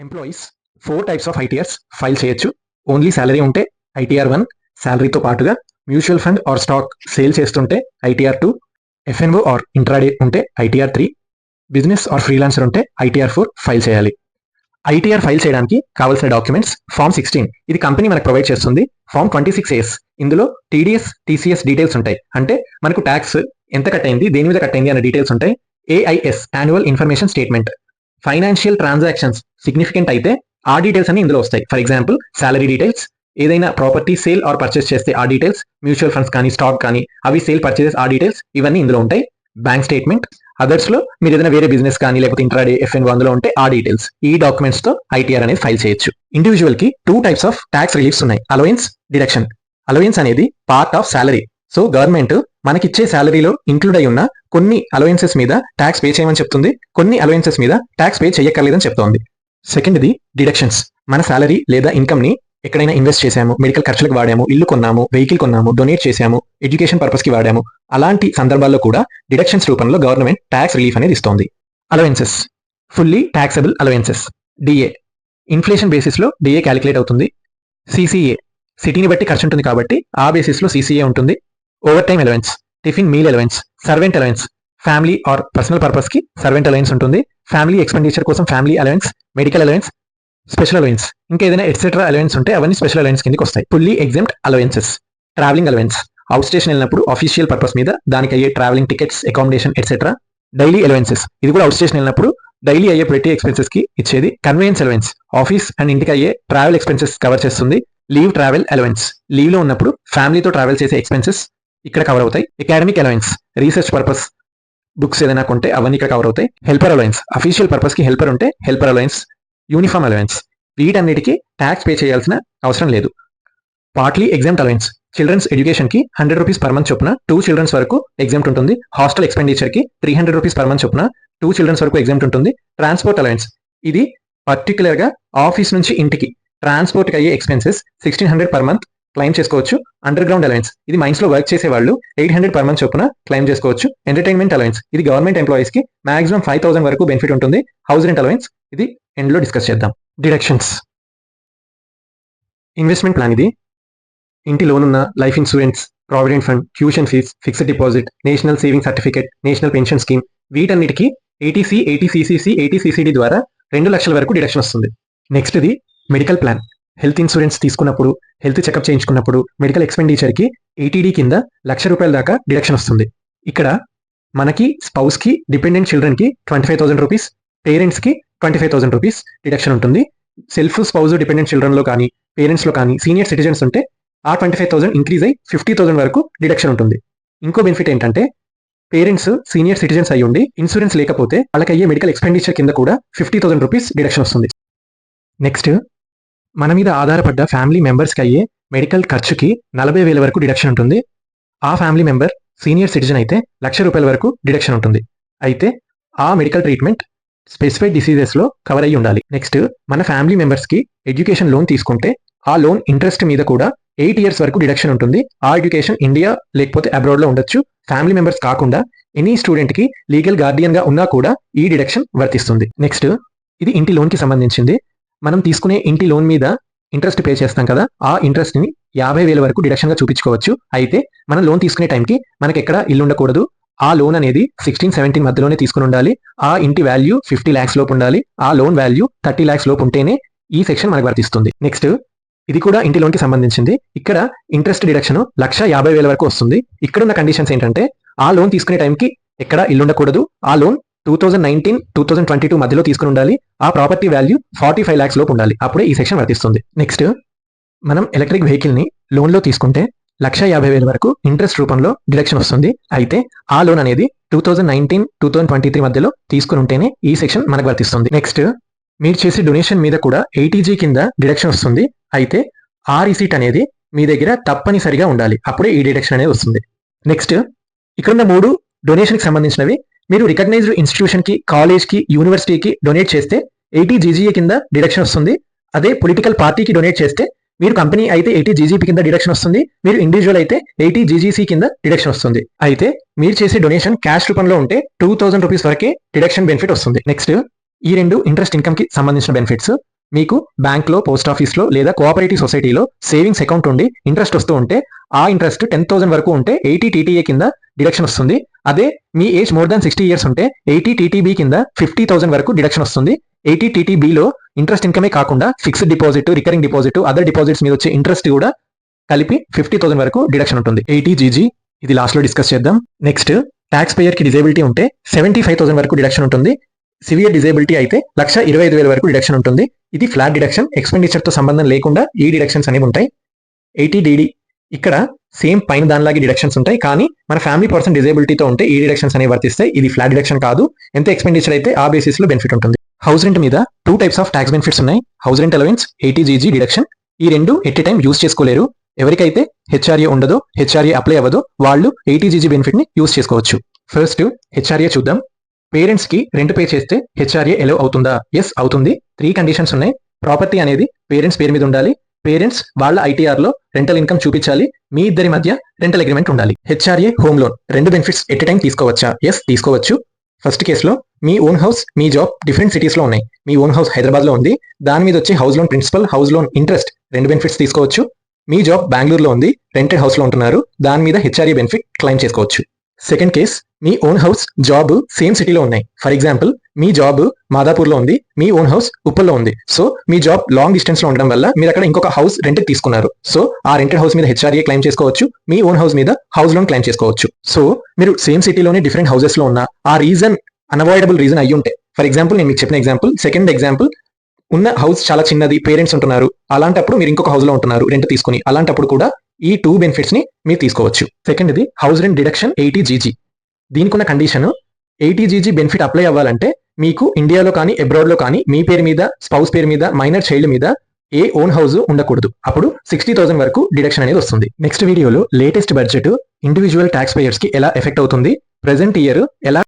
Employees 4 types of ITRs file చేయొచ్చు. Only salary ఉంటే ITR 1, సాలరీతో పాటుగా mutual fund are stock sale చేస్తుంటే ITR 2, F&O are intraday ఉంటే ITR 3, business are freelancer ఉంటే ITR 4 file చేయాలి. ITR file చేయడానికి కావాల్సిన డాక్యుమెంట్స్ ఫామ్ 16 ఇది కంపెనీ మనకు ప్రొవైడ్ చేస్తుంది. ఫామ్ 26A ఇందులో టీడీఎస్ టీసీఎస్ డీటెయిల్స్ ఉంటాయి. అంటే మనకు ట్యాక్స్ ఎంత కట్ అయింది, దేని మీద కట్ అయింది అనే డీటెయిల్స్ ఉంటాయి. AIS annual information statement, financial transactions significant అయితే ఆ డీటెయిల్స్ అన్ని ఇందులో వస్తాయి. ఫర్ ఎగ్జాంపుల్ సాలరీ డీటెయిల్స్, ఏదైనా ప్రాపర్టీ సేల్ ఆర్ పర్చేస్ చేస్తే ఆ డీటెయిల్స్, మ్యూచువల్ ఫండ్స్ కానీ స్టాక్ కానీ అవి సేల్ పర్చేసెస్ ఆ డీటెయిల్స్ ఇవన్నీ ఇందులో ఉంటాయి. బ్యాంక్ స్టేట్మెంట్, అదర్స్ లో మీరు ఏదైనా వేరే బిజినెస్ కానీ లేకపోతే ఇంట్రాడే ఎఫ్ఎన్ఓ అందులో ఉంటే ఆ డీటెయిల్స్. ఈ డాక్యుమెంట్స్ తో ఐటీఆర్ అనేది ఫైల్ చేయొచ్చు. ఇండివిజువల్ కి 2 టైప్స్ ఆఫ్ ట్యాక్స్ రిలీఫ్స్ ఉన్నాయి, అలవెన్స్, డిడక్షన్. అలవెన్స్ అనేది part of salary. So government మనకిచ్చే సాలరీలో ఇంక్లూడ్ అయి ఉన్న కొన్ని అలవెన్సెస్ మీద ట్యాక్స్ పే చేయమని చెప్తుంది, కొన్ని అలవెన్సెస్ మీద ట్యాక్స్ పే చేయక్కర్లేదని చెప్తోంది. సెకండ్ది డిడక్షన్స్. మన సాలరీ లేదా ఇన్కమ్ ని ఎక్కడైనా ఇన్వెస్ట్ చేశాము, మెడికల్ ఖర్చులకు వాడాము, ఇల్లు కొన్నాము, వెహికల్ కొన్నాము, డొనేట్ చేశాము, ఎడ్యుకేషన్ పర్పస్ కి వాడాము, అలాంటి సందర్భాల్లో కూడా డిడక్షన్స్ రూపంలో గవర్నమెంట్ ట్యాక్స్ రిలీఫ్ అనేది ఇస్తోంది. Allowances, fully taxable allowances, DA. Inflation basis లో డిఏ క్యాలిక్యులేట్ అవుతుంది. సిసిఏ, సిటీని బట్టి ఖర్చు ఉంటుంది కాబట్టి ఆ బేసిస్ లో సిసిఏ ఉంటుంది. Over time allowance, tiffin meal allowance, servant allowance, family or personal purpose కి సర్వెంట్ అలవెన్స్ ఉంటుంది. ఫ్యామిలీ ఎక్స్పెండిచర్ కోసం family allowance, medical allowance, special allowance, ఇంకా ఏదైనా ఎట్సెట్రా అలవెన్స్ ఉంటే అవన్నీ స్పెషల్ అలవెన్స్ కిందకి వస్తాయి. Fully exempt allowances, travelling allowance, out station వెళ్ళినప్పుడు ఆఫీషియల్ పర్పస్ మీద దానికి అయ్యే travelling tickets, accommodation etcetera. Daily allowances, ఇది కూడా అవుట్ స్టేషన్ వెళ్ళినప్పుడు డైలీ అయ్యే ప్రతి ఎక్స్పెన్సెస్ కి ఇచ్చేది. కన్వీనియన్స్ అలవెన్స్, ఆఫీస్ అండ్ ఇంటికి అయ్యే ట్రావెల్ ఎక్స్పెన్సెస్ కవర్ చేస్తుంది. లీవ్ ట్రావెల్ అలవెన్స్, లీవ్ లో ఉన్నప్పుడు ఫ్యామిలీతో ట్రావెల్ చేసే ఎక్స్పెన్సెస్ ఇక్కడ కవర్ అవుతాయి. Academic allowance, research purpose books ఏదైనా కొంటే అవన్నీ ఇక్కడ కవర్ అవుతాయి. హెల్పర్ అలవెన్స్, అఫీషియల్ పర్పస్ కి హెల్పర్ ఉంటే హెల్పర్ అలవెన్స్. యూనిఫామ్ అలవెన్స్, వీటన్నిటికీ ట్యాక్స్ పే చేయాల్సిన అవసరం లేదు. Partly exempt allowance, children's education కి 100 రూపీస్ పర్ మంత్ చొప్పున 2 చిల్డ్రన్స్ వరకు ఎగ్జామ్ట్ ఉంటుంది. హాస్టల్ ఎక్స్పెండిచర్ కి 300 రూపీస్ పర్ మంత్ చొప్పున 2 చిల్డ్రన్స్ వరకు ఎగ్జామ్ట్ ఉంటుంది. ట్రాన్స్పోర్ట్ అలవెన్స్, ఇది పర్టికులర్ గా ఆఫీస్ నుంచి ఇంటికి ట్రాన్స్పోర్ట్ కి అయ్యే ఎక్స్పెన్సెస్ 1600 పర్ మంత్ క్లైమ్ చేసుకోవచ్చు. అండర్ గ్రౌండ్ అలవెన్స్, ఇది మైన్స్ లో వర్క్ చేసే వాళ్ళు 800 పర్ మంత్ చొప్పున క్లైమ్ చేసుకోవచ్చు. ఎంటర్టైన్మెంట్ అలవెన్స్, ఇది గవర్నమెంట్ ఎంప్లాయీస్ కి మాక్సిమం 5000 వరకు బెనిఫిట్ ఉంటుంది. హౌస్ రెంట్ అలవెన్స్, ఇది ఎండ్ లో డిస్కస్ చేద్దాం. డిడక్షన్స్, ఇన్వెస్ట్మెంట్ ప్లాన్, ఇది ఇంటి లోన్ ఉన్న, life insurance, provident fund, tuition fee, fixed deposit, national saving certificate, national pension scheme, వీటన్నిటికీ ఏటీసీ, ఏటీసీసీసీ, ఏటీసీసీడీ ద్వారా 2 లక్షల వరకు డిడక్షన్ వస్తుంది. నెక్స్ట్ ఇది మెడికల్ ప్లాన్. హెల్త్ ఇన్సూరెన్స్ తీసుకున్నప్పుడు, హెల్త్ చెకప్ చేయించుకున్నప్పుడు మెడికల్ ఎక్స్పెండిచర్ కి ఏటీడీ కింద ₹1,00,000 దాకా డిడక్షన్ వస్తుంది. ఇక్కడ మనకి స్పౌస్ కి, డిపెండెంట్ చిల్డ్రన్ కి 25,000 రూపీస్, పేరెంట్స్ కి 25,000 రూపీస్ డిడక్షన్ ఉంటుంది. సెల్ఫ్ స్పౌస్ డిపెండెంట్ చిల్డ్రన్ లో కానీ పేరెంట్స్ లో కానీ సీనియర్ సిటిజన్స్ ఉంటే ఆ 25,000 ఇంక్రీజ్ అయ్యి 50,000 వరకు డిడక్షన్ ఉంటుంది. ఇంకో బెనిఫిట్ ఏంటంటే పేరెంట్స్ సీనియర్ సిటిజన్స్ అయ్యి ఉండి ఇన్సూరెన్స్ లేకపోతే వాళ్ళకి అయ్యే మెడికల్ ఎక్స్పెండిచర్ కింద కూడా 50,000 రూపీస్ డిడక్షన్ వస్తుంది. నెక్స్ట్, మన మీద ఆధారపడ్డ ఫ్యామిలీ మెంబర్స్కి అయ్యే మెడికల్ ఖర్చుకి 40,000 వరకు డిడక్షన్ ఉంటుంది. ఆ ఫ్యామిలీ మెంబర్ సీనియర్ సిటిజన్ అయితే ₹1,00,000 వరకు డిడక్షన్ ఉంటుంది. అయితే ఆ మెడికల్ ట్రీట్మెంట్ స్పెసిఫైడ్ డిసీజెస్ లో కవర్ అయ్యి ఉండాలి. నెక్స్ట్, మన ఫ్యామిలీ మెంబర్స్ కి ఎడ్యుకేషన్ లోన్ తీసుకుంటే ఆ లోన్ ఇంట్రెస్ట్ మీద కూడా 8 years వరకు డిడక్షన్ ఉంటుంది. ఆ ఎడ్యుకేషన్ ఇండియా లేకపోతే అబ్రాడ్ లో ఉండొచ్చు. ఫ్యామిలీ మెంబర్స్ కాకుండా ఎనీ స్టూడెంట్ కి లీగల్ గార్డియన్ గా ఉన్నా కూడా ఈ డిడక్షన్ వర్తిస్తుంది. నెక్స్ట్, ఇది ఇంటి లోన్ కి సంబంధించింది. మనం తీసుకునే ఇంటి లోన్ మీద ఇంట్రెస్ట్ పే చేస్తాం కదా, ఆ ఇంట్రెస్ట్ ని 50,000 వరకు డిడక్షన్ గా చూపించుకోవచ్చు. అయితే మనం లోన్ తీసుకునే టైంకి మనకి ఎక్కడ ఇల్లు ఉండకూడదు. ఆ లోన్ అనేది 16-17 మధ్యలోనే తీసుకుని ఉండాలి. ఆ ఇంటి వాల్యూ 50 lakhs లోపు ఉండాలి. ఆ లోన్ వాల్యూ 30 lakhs లోపు ఉంటేనే ఈ సెక్షన్ మనకు వర్తిస్తుంది. నెక్స్ట్, ఇది కూడా ఇంటి లోన్ కి సంబంధించింది. ఇక్కడ ఇంట్రెస్ట్ డిడక్షన్ 1,50,000 వరకు వస్తుంది. ఇక్కడ ఉన్న కండిషన్స్ ఏంటంటే ఆ లోన్ తీసుకునే టైంకి ఎక్కడ ఇల్లు ఉండకూడదు. ఆ లోన్ 2019-2022 మధ్యలో తీసుకుని ఉండాలి. ఆ ప్రాపర్టీ వాల్యూ 45 lakhs లోపు ఉండాలి. అప్పుడే ఈ సెక్షన్ వర్తిస్తుంది. నెక్స్ట్, మనం ఎలక్ట్రిక్ వెహికల్ ని లోన్ లో తీసుకుంటే 1,50,000 వరకు ఇంట్రెస్ట్ రూపంలో డిడక్షన్ వస్తుంది. అయితే ఆ లోన్ అనేది 2019-2023 మధ్యలో తీసుకుని ఉంటేనే ఈ సెక్షన్ మనకు వర్తిస్తుంది. నెక్స్ట్, మీరు చేసే డొనేషన్ మీద కూడా 80G కింద డిడక్షన్ వస్తుంది. అయితే ఆ రిసీట్ అనేది మీ దగ్గర తప్పనిసరిగా ఉండాలి. అప్పుడే ఈ డిడక్షన్ అనేది వస్తుంది. నెక్స్ట్, ఇక్కడున్న 3 డొనేషన్ కి సంబంధించినవి. మీరు రికగ్నైజ్డ్ ఇన్స్టిట్యూషన్ కి, కాలేజ్ కి, యూనివర్సిటీకి డొనేట్ చేస్తే 80GGA కింద డిడక్షన్ వస్తుంది. అదే పొలిటికల్ పార్టీకి డొనేట్ చేస్తే, మీరు కంపెనీ అయితే 80GGP కింద డిడక్షన్ వస్తుంది. మీరు ఇండివిజువల్ అయితే 80GGC కింద డిడక్షన్ వస్తుంది. అయితే మీరు చేసే డొనేషన్ క్యాష్ రూపంలో ఉంటే 2,000 రూపీస్ వరకే డిడక్షన్ బెనిఫిట్ వస్తుంది. నెక్స్ట్, ఈ రెండు ఇంట్రెస్ట్ ఇన్కమ్ కి సంబంధించిన బెనిఫిట్స్. మీకు బ్యాంక్ లో, పోస్ట్ ఆఫీస్ లో లేదా కోఆపరేటివ్ సొసైటీలో సేవింగ్స్ అకౌంట్ ఉండి ఇంట్రెస్ట్ వస్తూ ఉంటే ఆ ఇంట్రెస్ట్ 10,000 వరకు ఉంటే 80 TTA కింద డిడక్షన్ వస్తుంది. అదే మీ ఏజ్ మోర్ దాన్ 60 years ఉంటే 80 TTB కింద 50,000 వరకు డిడక్షన్ వస్తుంది. 80 TTBలో ఇంట్రెస్ట్ ఇన్కమే కాకుండా fixed deposit, recurring deposit, other deposits మీద వచ్చే ఇంట్రెస్ట్ కూడా కలిపి 50,000 వరకు డిడక్షన్ ఉంటుంది. 80GG ఇది లాస్ట్ లో డిస్కస్ చేద్దాం. నెక్స్ట్, ట్యాక్స్ పేయర్ కి డిజేబిలిటీ ఉంటే 75,000 వరకు డిడక్షన్ ఉంటుంది. సివియర్ డిజేబిలిటీ అయితే 1,25,000 వరకు డిడక్షన్ ఉంటుంది. ఇది ఫ్లాట్ డిడక్షన్, ఎక్స్పెండిచర్ తో సంబంధం లేకుండా ఈ డిడక్షన్స్ అనేవి ఉంటాయి. 80DD ఇక్కడ సేమ్ పైన దానిలాగే డిడక్షన్స్ ఉంటాయి, కానీ మన ఫ్యామిలీ పర్సన్ డిజేబిలిటీతో ఉంటే ఈ డిడక్షన్స్ అనేవి వర్తిస్తాయి. ఇది ఫ్లాట్ డిడక్షన్ కాదు. ఎంత ఎక్స్పెండిచర్ అయితే ఆ బేసిస్ లో బెనిఫిట్ ఉంటుంది. హౌస్ రెంట్ మీద 2 types ఆఫ్ ట్యాక్స్ బెనిఫిట్స్ ఉన్నాయి. House rent allowance, 80GG deduction. ఈ రెండు ఎట్ ఎ టైం యూజ్ చేసుకోలేరు. ఎవరికైతే HRA ఉండదో, HRA అప్లై అవ్వదో వాళ్ళు 80GG బెనిఫిట్ ని యూజ్ చేసుకోవచ్చు. ఫస్ట్ HRA చూద్దాం. పేరెంట్స్ కి రెంట్ పే చేస్తే HRA ఎలో అవుతుందా? ఎస్ అవుతుంది. 3 కండిషన్స్ ఉన్నాయి. ప్రాపర్టీ అనేది పేరెంట్స్ పేరు మీద ఉండాలి. పేరెంట్స్ వాళ్ళ ITR లో రెంటల్ ఇన్కమ్ చూపించాలి. మీ ఇద్దరి మధ్య రెంటల్ అగ్రిమెంట్ ఉండాలి. HRA home loan 2 benefits at time తీసుకోవచ్చా? ఎస్ తీసుకోవచ్చు. ఫస్ట్ కేసులో మీ ఓన్ హౌస్, మీ జాబ్ డిఫరెంట్ సిటీస్ లో ఉన్నాయి. మీ ఓన్ హౌస్ హైదరాబాద్ లో ఉంది. దాని మీద వచ్చే house loan principal, house loan interest 2 benefits తీసుకోవచ్చు. మీ జాబ్ బెంగళూరులో ఉంది, రెంటెడ్ హౌస్ లో ఉంటున్నారు. దాని మీద HRA బెనిఫిట్ క్లెయిమ్ చేసుకోవచ్చు. సెకండ్ కేస్, మీ ఓన్ హౌస్, జాబ్ సేమ్ సిటీలో ఉన్నాయి. ఫర్ ఎగ్జాంపుల్, మీ జాబ్ మాదాపూర్లో ఉంది, మీ ఓన్ హౌస్ ఉప్పల్లో ఉంది. సో మీ జాబ్ లాంగ్ డిస్టెన్స్ లో ఉండడం వల్ల మీరు అక్కడ ఇంకొక హౌస్ రెంట్ తీసుకున్నారు. సో ఆ రెంటెడ్ హౌస్ మీద HRA క్లెయిమ్ చేసుకోవచ్చు. మీ ఓన్ హౌస్ మీద హౌస్ లోన్ క్లెయిమ్ చేసుకోవచ్చు. సో మీరు సేమ్ సిటీలోనే డిఫరెంట్ హౌసెస్ లో ఉన్న ఆ రీజన్ అన్అవాయిడబుల్ రీజన్ అయ్యి ఉంటే, ఫర్ ఎగ్జాంపుల్ నేను మీకు చెప్పిన ఎగ్జాంపుల్, సెకండ్ ఎగ్జాంపుల్, ఉన్న హౌస్ చాలా చిన్నది, పేరెంట్స్ ఉంటున్నారు, అలాంటప్పుడు మీరు ఇంకొక హౌస్ లో ఉంటున్నారు రెంట్ తీసుకుని, అలాంటప్పుడు కూడా ఈ 2 బెనిఫిట్స్ ని మీరు తీసుకోవచ్చు. సెకండ్ ఇది హౌస్ రెంట్ డిడక్షన్ 80GG. దీనికి ఉన్న కండిషన్, 80GG బెనిఫిట్ అప్లై అవ్వాలంటే మీకు ఇండియాలో కానీ అబ్రాడ్ లో కానీ మీ పేరు మీద, స్పౌస్ పేరు మీద, మైనర్ చైల్డ్ మీద ఏ ఓన్ హౌస్ ఉండకూడదు. అప్పుడు 60,000 వరకు డిడక్షన్ అనేది వస్తుంది. నెక్స్ట్ వీడియోలో latest budget individual tax payers కి ఎలా ఎఫెక్ట్ అవుతుంది, ప్రెజెంట్ ఇయర్ ఎలా